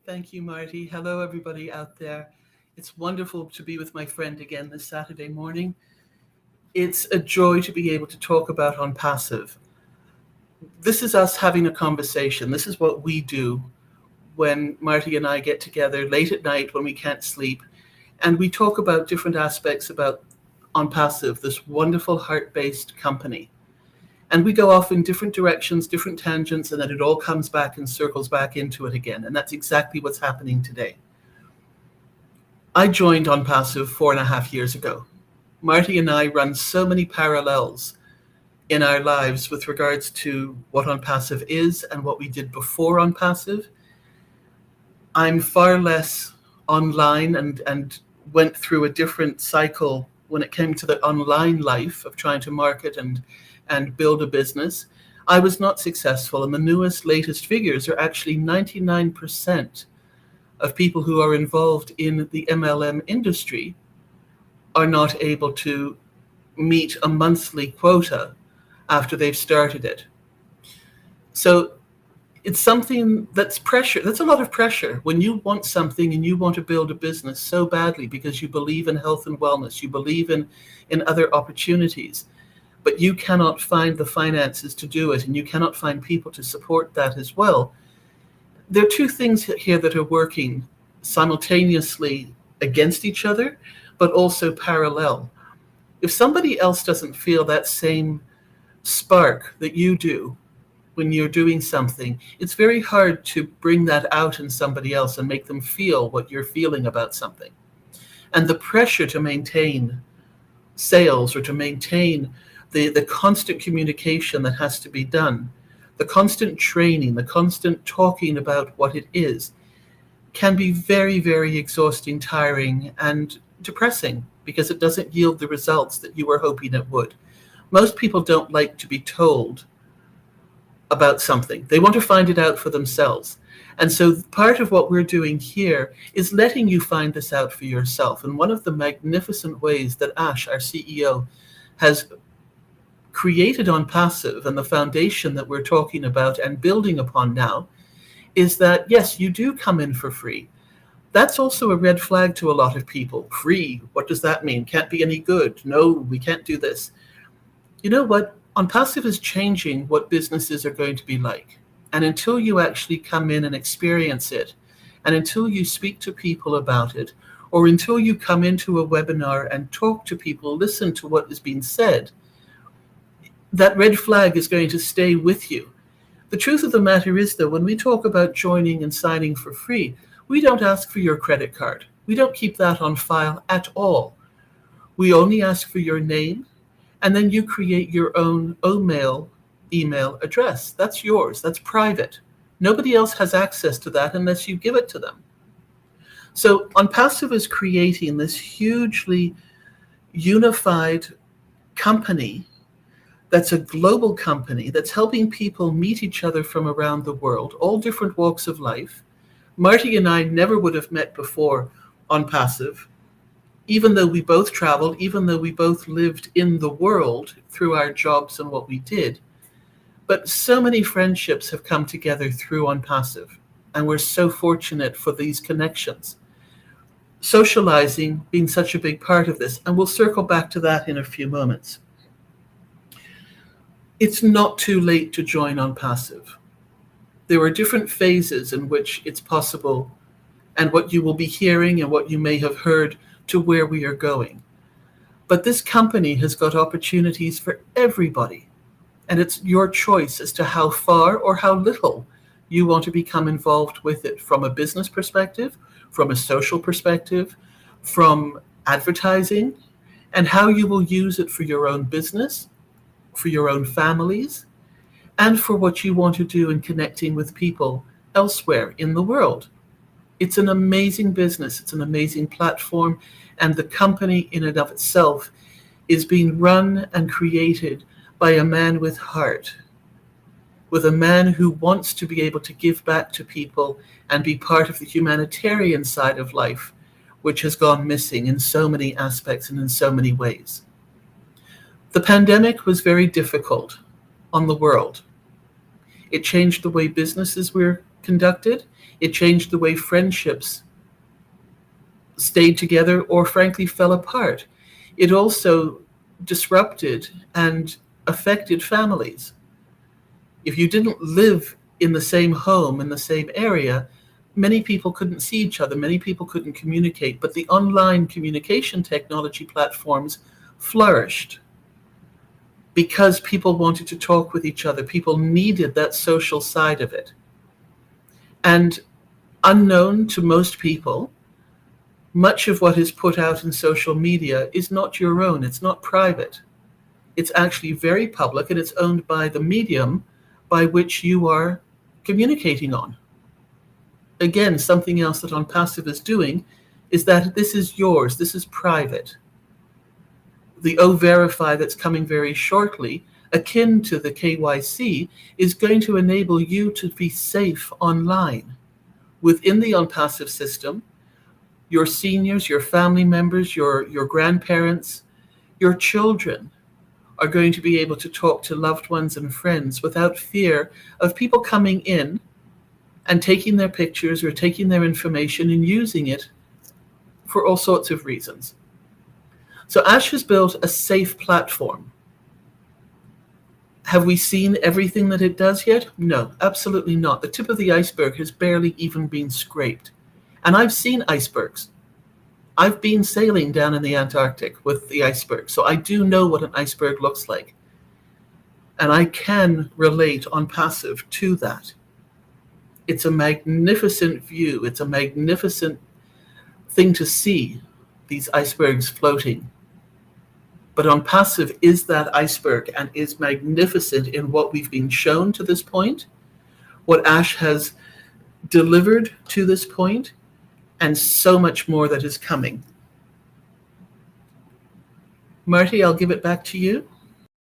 Thank you, Marty. Hello, everybody out there. It's wonderful to be with my friend again this Saturday morning. It's a joy to be able to talk about on passive. This is us having a conversation. This is what we do when Marty and I get together late at night when we can't sleep, and we talk about different aspects about on passive, this wonderful heart-based company. And we go off in different directions, different tangents, and then it all comes back and circles back into it again. And that's exactly what's happening today. I joined On Passive 4.5 years ago. Marty and I run so many parallels in our lives with regards to what On Passive is and what we did before On Passive. I'm far less online and went through a different cycle when it came to the online life of trying to market and build a business. I was not successful, and the latest figures are actually 99% of people who are involved in the MLM industry are not able to meet a monthly quota after they've started it. So it's something that's pressure. That's a lot of pressure when you want something and you want to build a business so badly because you believe in health and wellness, you believe in other opportunities, but you cannot find the finances to do it, and you cannot find people to support that as well. There are two things here that are working simultaneously against each other, but also parallel. If somebody else doesn't feel that same spark that you do when you're doing something, it's very hard to bring that out in somebody else and make them feel what you're feeling about something. And the pressure to maintain sales or to maintain the constant communication that has to be done, the constant training, the constant talking about what it is, can be very, very exhausting, tiring, and depressing because it doesn't yield the results that you were hoping it would. Most people don't like to be told about something. They want to find it out for themselves. And so part of what we're doing here is letting you find this out for yourself. And one of the magnificent ways that Ash, our CEO, has created On Passive and the foundation that we're talking about and building upon now is that, yes, you do come in for free. That's also a red flag to a lot of people. Free, what does that mean? Can't be any good. No, we can't do this. You know what? On Passive is changing what businesses are going to be like. And until you actually come in and experience it, and until you speak to people about it, or until you come into a webinar and talk to people, listen to what is being said, that red flag is going to stay with you. The truth of the matter is, though, when we talk about joining and signing for free, we don't ask for your credit card. We don't keep that on file at all. We only ask for your name, and then you create your own email address. That's yours. That's private. Nobody else has access to that unless you give it to them. So On Passive is creating this hugely unified company that's a global company that's helping people meet each other from around the world, all different walks of life. Marty and I never would have met before On Passive, even though we both traveled, even though we both lived in the world through our jobs and what we did. But so many friendships have come together through On Passive, and we're so fortunate for these connections. Socializing being such a big part of this, and we'll circle back to that in a few moments. It's not too late to join On Passive. There are different phases in which it's possible, and what you will be hearing and what you may have heard to where we are going. But this company has got opportunities for everybody, and it's your choice as to how far or how little you want to become involved with it, from a business perspective, from a social perspective, from advertising, and how you will use it for your own business, for your own families, and for what you want to do in connecting with people elsewhere in the world. It's an amazing business. It's an amazing platform. And the company in and of itself is being run and created by a man with heart, with a man who wants to be able to give back to people and be part of the humanitarian side of life, which has gone missing in so many aspects and in so many ways. The pandemic was very difficult on the world. It changed the way businesses were conducted. It changed the way friendships stayed together or frankly fell apart. It also disrupted and affected families. If you didn't live in the same home, in the same area, many people couldn't see each other, many people couldn't communicate, but the online communication technology platforms flourished because people wanted to talk with each other. People needed that social side of it. And unknown to most people, much of what is put out in social media is not your own, it's not private. It's actually very public, and it's owned by the medium by which you are communicating on. Again, something else that OnPassive is doing is that this is yours, this is private. The O-Verify that's coming very shortly, akin to the KYC, is going to enable you to be safe online. Within the OnPassive system, your seniors, your family members, your grandparents, your children are going to be able to talk to loved ones and friends without fear of people coming in and taking their pictures or taking their information and using it for all sorts of reasons. So Ash has built a safe platform. Have we seen everything that it does yet? No, absolutely not. The tip of the iceberg has barely even been scraped. And I've seen icebergs. I've been sailing down in the Antarctic with the iceberg, so I do know what an iceberg looks like. And I can relate OnPassive to that. It's a magnificent view. It's a magnificent thing to see, these icebergs floating. But OnPassive is that iceberg and is magnificent in what we've been shown to this point, what Ash has delivered to this point, and so much more that is coming. Marty, I'll give it back to you.